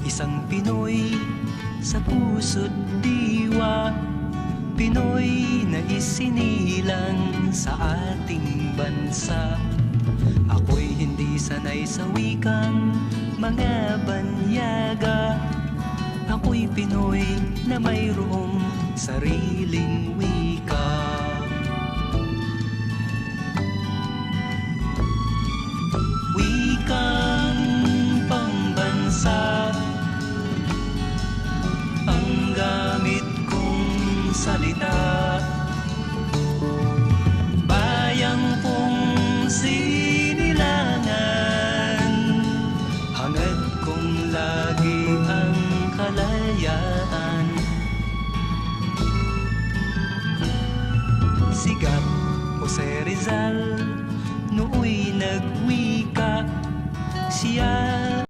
Isang Pinoy sa puso't diwa, Pinoy na isinilang sa ating bansa. Ako'y hindi sanay sa wikang mga banyaga. Ako'y Pinoy na mayroong sariling wika. Wikang pambansa ang gamit kong salita. Bayang kong sinilangan, hangad kong lagi ang kalayaan. Sigat Jose Rizal nooy nagwika, siya